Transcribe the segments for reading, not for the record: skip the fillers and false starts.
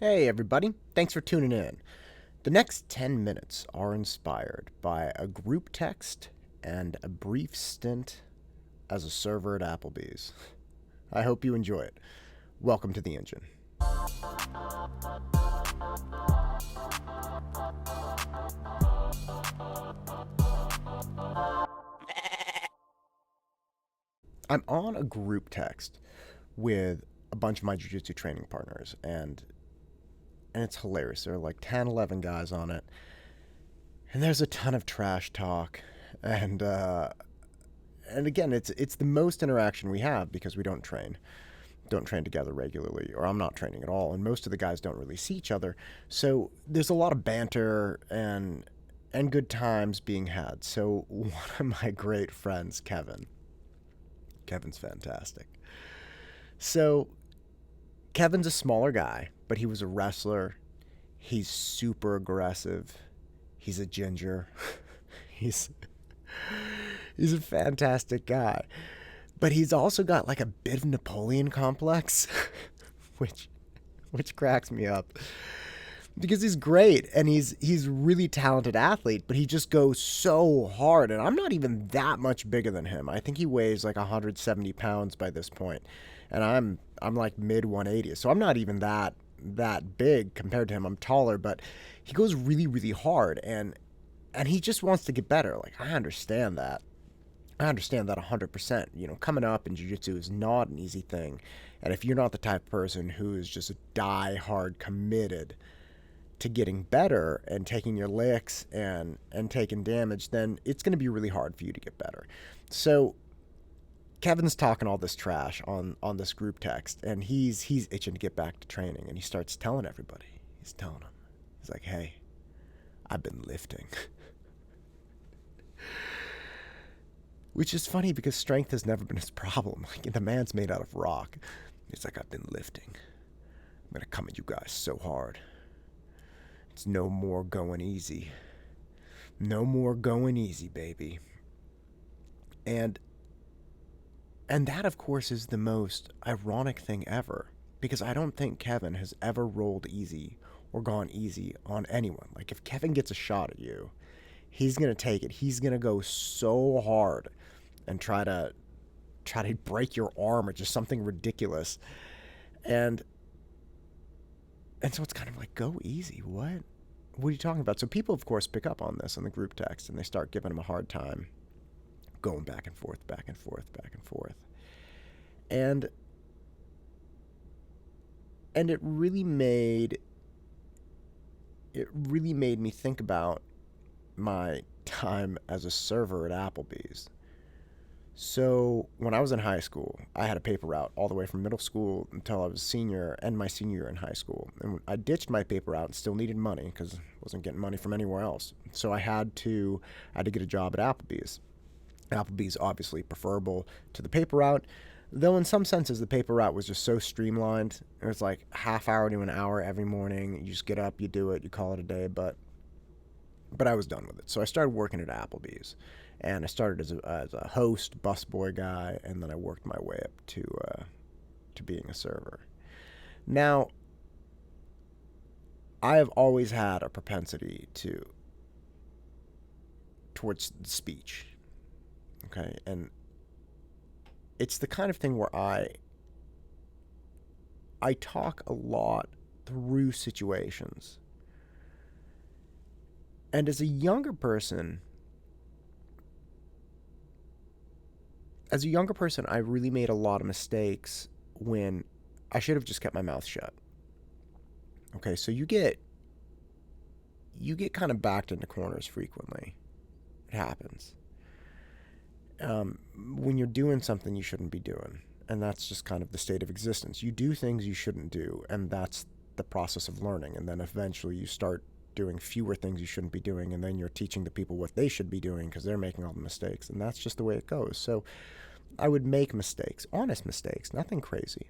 Hey, everybody. Thanks for tuning in. The next 10 minutes are inspired by a group text and a brief stint as a server at Applebee's. I hope you enjoy it. Welcome to the engine. I'm on a group text with a bunch of my jiu-jitsu training partners, and it's hilarious. There are like 10, 11 guys on it, and there's a ton of trash talk, and uh, and again, it's the most interaction we have because we don't train together regularly, or I'm not training at all, and most of the guys don't really see each other. So there's a lot of banter and good times being had. So one of my great friends, Kevin's fantastic. So Kevin's a smaller guy, but he was a wrestler. He's super aggressive. He's a ginger. he's he's a fantastic guy. But he's also got like a bit of Napoleon complex, which which cracks me up because he's great and he's a really talented athlete, but he just goes so hard. And I'm not even that much bigger than him. I think he weighs like 170 pounds by this point, and I'm like mid 180, so I'm not even that big compared to him. I'm taller, but he goes really hard, and he just wants to get better. Like I understand that 100%. You know, coming up in jiu-jitsu is not an easy thing. And if you're not the type of person who is just die-hard committed to getting better and taking your licks and taking damage, then it's going to be really hard for you to get better. So Kevin's talking all this trash on this group text, and he's itching to get back to training, and he starts telling everybody. He's telling them. He's like, "Hey, I've been lifting." Which is funny because strength has never been his problem. Like the man's made out of rock. He's like, "I've been lifting. I'm gonna come at you guys so hard. It's no more going easy. No more going easy, baby." And and that of course is the most ironic thing ever. Because I don't think Kevin has ever rolled easy or gone easy on anyone. Like if Kevin gets a shot at you, he's gonna take it. He's gonna go so hard and try to break your arm or just something ridiculous. And and so it's kind of like, go easy. What are you talking about? So people of course pick up on this in the group text, and they start giving him a hard time, going back and forth, back and forth, back and forth. And and it really made me think about my time as a server at Applebee's. So when I was in high school, I had a paper route all the way from middle school until I was a senior and my senior year in high school. And I ditched my paper route and still needed money because I wasn't getting money from anywhere else. So I had to get a job at Applebee's. Applebee's obviously preferable to the paper route, though in some senses the paper route was just so streamlined. It was like half hour to an hour every morning. You just get up, you do it, you call it a day. But I was done with it. So I started working at Applebee's, and I started as a host, busboy guy, and then I worked my way up to being a server. Now, I have always had a propensity to towards speech. Okay, and it's the kind of thing where I talk a lot through situations. And as a younger person, I really made a lot of mistakes when I should have just kept my mouth shut. Okay, so you get kind of backed into corners frequently. It happens when you're doing something you shouldn't be doing, and that's just kind of the state of existence. You do things you shouldn't do, and that's the process of learning. And then eventually you start doing fewer things you shouldn't be doing, and then you're teaching the people what they should be doing because they're making all the mistakes, and that's just the way it goes. So I would make mistakes, honest mistakes, nothing crazy.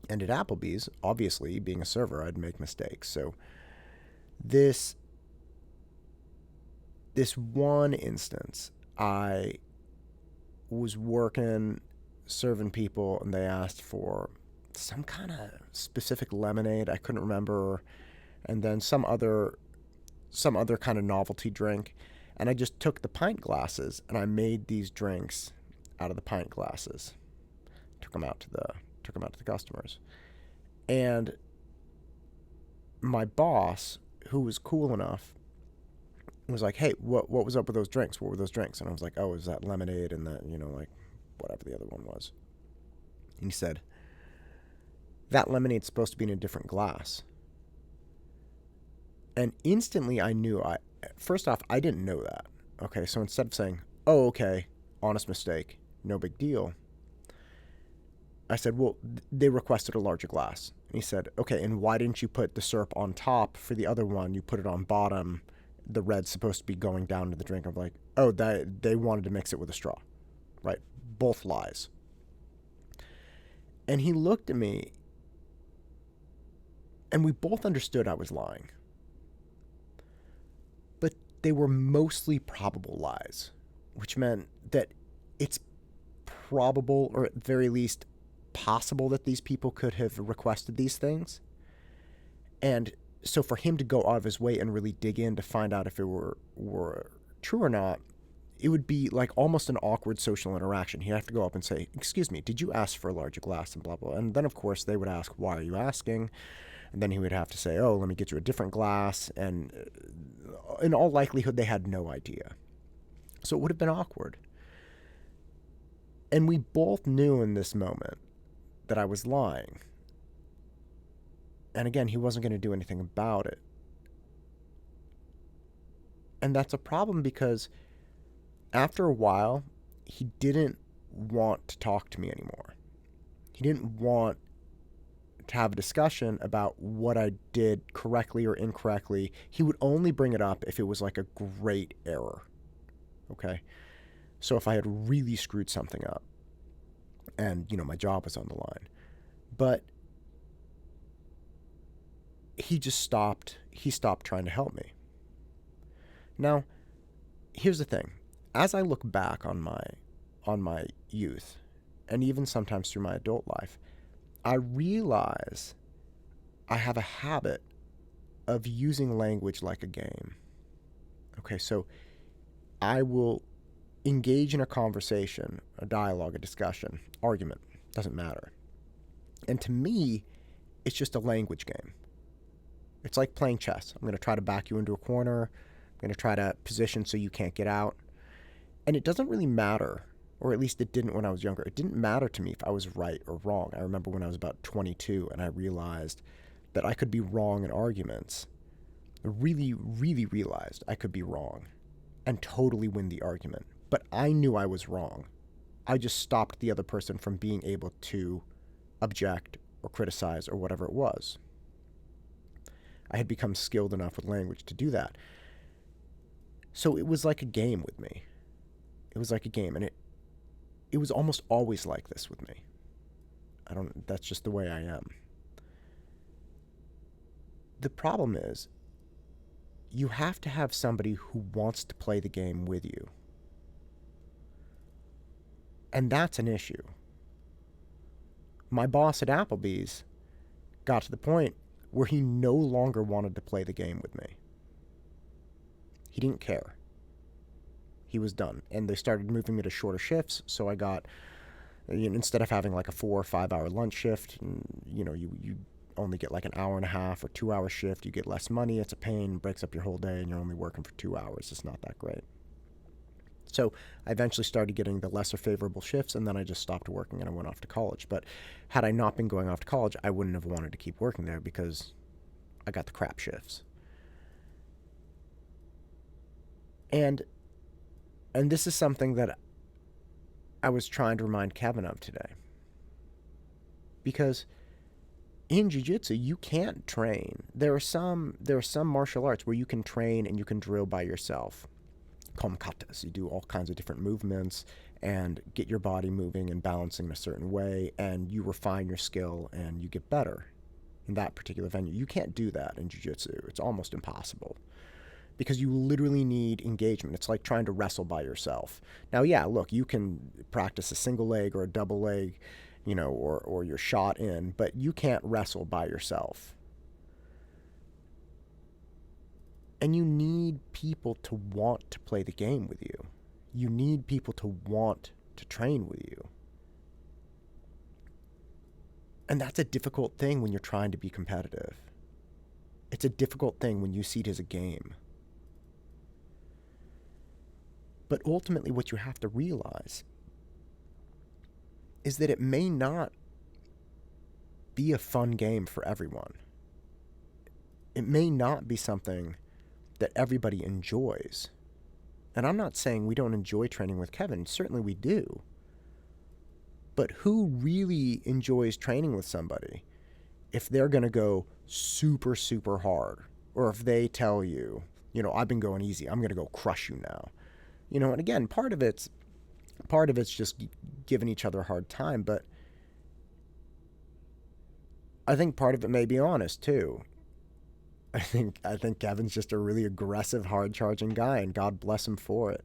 And at Applebee's, obviously, being a server, I'd make mistakes. So this this one instance, I was working serving people, and they asked for some kind of specific lemonade, I couldn't remember, and then some other kind of novelty drink. And I just took the pint glasses and I made these drinks out of the pint glasses. Took them out to the customers. And my boss, who was cool enough, was like, "Hey, what was up with those drinks? What were those drinks?" And I was like, "Oh, it was that lemonade and that, like whatever the other one was." And he said, "That lemonade's supposed to be in a different glass." And instantly I knew, first off, I didn't know that. Okay, so instead of saying, "Oh, okay, honest mistake, no big deal," I said, "Well, they requested a larger glass." And he said, "Okay, and why didn't you put the syrup on top for the other one? You put it on bottom. The red's supposed to be going down to the drink." I'm like, "Oh, they wanted to mix it with a straw." Right? Both lies. And he looked at me, and we both understood I was lying. But they were mostly probable lies, which meant that it's probable, or at the very least possible, that these people could have requested these things. And so for him to go out of his way and really dig in to find out if it were true or not, it would be like almost an awkward social interaction. He'd have to go up and say, "Excuse me, did you ask for a larger glass?" and blah, blah. And then, of course, they would ask, "Why are you asking?" And then he would have to say, "Oh, let me get you a different glass." And in all likelihood, they had no idea. So it would have been awkward. And we both knew in this moment that I was lying. And again, he wasn't going to do anything about it. And that's a problem because after a while, he didn't want to talk to me anymore. He didn't want to have a discussion about what I did correctly or incorrectly. He would only bring it up if it was like a great error. Okay? So if I had really screwed something up and, my job was on the line. But he stopped trying to help me. Now, here's the thing. As I look back on my youth, and even sometimes through my adult life, I realize I have a habit of using language like a game. Okay, so I will engage in a conversation, a dialogue, a discussion, argument, doesn't matter. And to me, it's just a language game. It's like playing chess. I'm going to try to back you into a corner. I'm going to try to position so you can't get out. And it doesn't really matter, or at least it didn't when I was younger. It didn't matter to me if I was right or wrong. I remember when I was about 22 and I realized that I could be wrong in arguments. I really, really realized I could be wrong and totally win the argument. But I knew I was wrong. I just stopped the other person from being able to object or criticize or whatever it was. I had become skilled enough with language to do that. So it was like a game with me. It was like a game, and it was almost always like this with me. That's just the way I am. The problem is, you have to have somebody who wants to play the game with you. And that's an issue. My boss at Applebee's got to the point where he no longer wanted to play the game with me. He didn't care. He was done. And they started moving me to shorter shifts, so I got, instead of having like a 4 or 5 hour lunch shift, you only get like an hour and a half or 2 hour shift, you get less money, it's a pain, breaks up your whole day, and you're only working for 2 hours. It's not that great. So I eventually started getting the lesser favorable shifts, and then I just stopped working and I went off to college. But had I not been going off to college, I wouldn't have wanted to keep working there because I got the crap shifts. And this is something that I was trying to remind Kevin of today. Because in jiu-jitsu, you can't train. There are some martial arts where you can train and you can drill by yourself. Call them katas. You do all kinds of different movements and get your body moving and balancing in a certain way, and you refine your skill and you get better in that particular venue. You can't do that in jiu-jitsu. It's almost impossible because you literally need engagement. It's like trying to wrestle by yourself. Now, yeah, look, you can practice a single leg or a double leg or you're shot in, but you can't wrestle by yourself. And you need people to want to play the game with you. You need people to want to train with you. And that's a difficult thing when you're trying to be competitive. It's a difficult thing when you see it as a game. But ultimately, what you have to realize is that it may not be a fun game for everyone. It may not be something that everybody enjoys. And I'm not saying we don't enjoy training with Kevin. Certainly we do. But who really enjoys training with somebody if they're going to go super, super hard? Or if they tell you, I've been going easy, I'm going to go crush you now. And again, part of it's just giving each other a hard time, but I think part of it may be honest too. I think Kevin's just a really aggressive, hard-charging guy, and God bless him for it.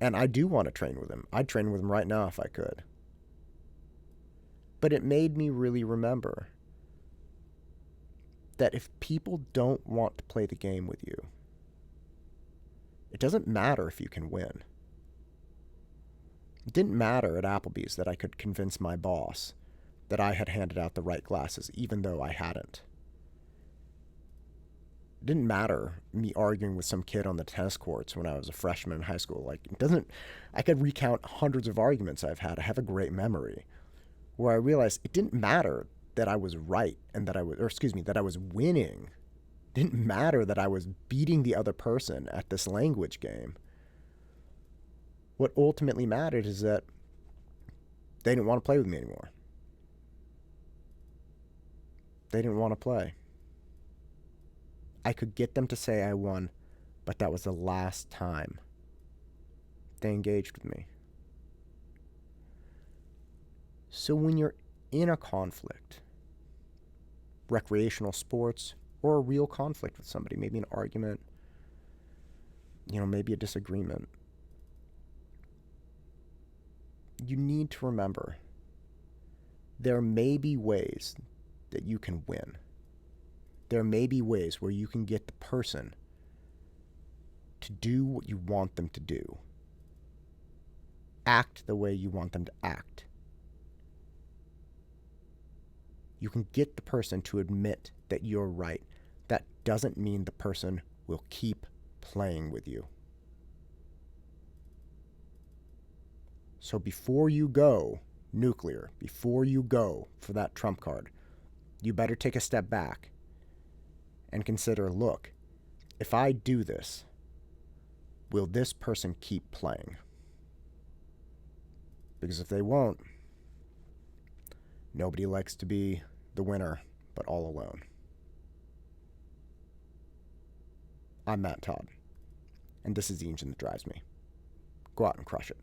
And I do want to train with him. I'd train with him right now if I could. But it made me really remember that if people don't want to play the game with you, it doesn't matter if you can win. It didn't matter at Applebee's that I could convince my boss that I had handed out the right glasses, even though I hadn't. It didn't matter me arguing with some kid on the tennis courts when I was a freshman in high school. I could recount hundreds of arguments I've had. I have a great memory where I realized it didn't matter that I was right and that I was winning. It didn't matter that I was beating the other person at this language game. What ultimately mattered is that they didn't want to play with me anymore. They didn't want to play. I could get them to say I won, but that was the last time they engaged with me. So when you're in a conflict, recreational sports, or a real conflict with somebody, maybe an argument, maybe a disagreement, you need to remember there may be ways that you can win. There may be ways where you can get the person to do what you want them to do. Act the way you want them to act. You can get the person to admit that you're right. That doesn't mean the person will keep playing with you. So before you go nuclear, before you go for that trump card, you better take a step back and consider, look, if I do this, will this person keep playing? Because if they won't, nobody likes to be the winner, but all alone. I'm Matt Todd, and this is the engine that drives me. Go out and crush it.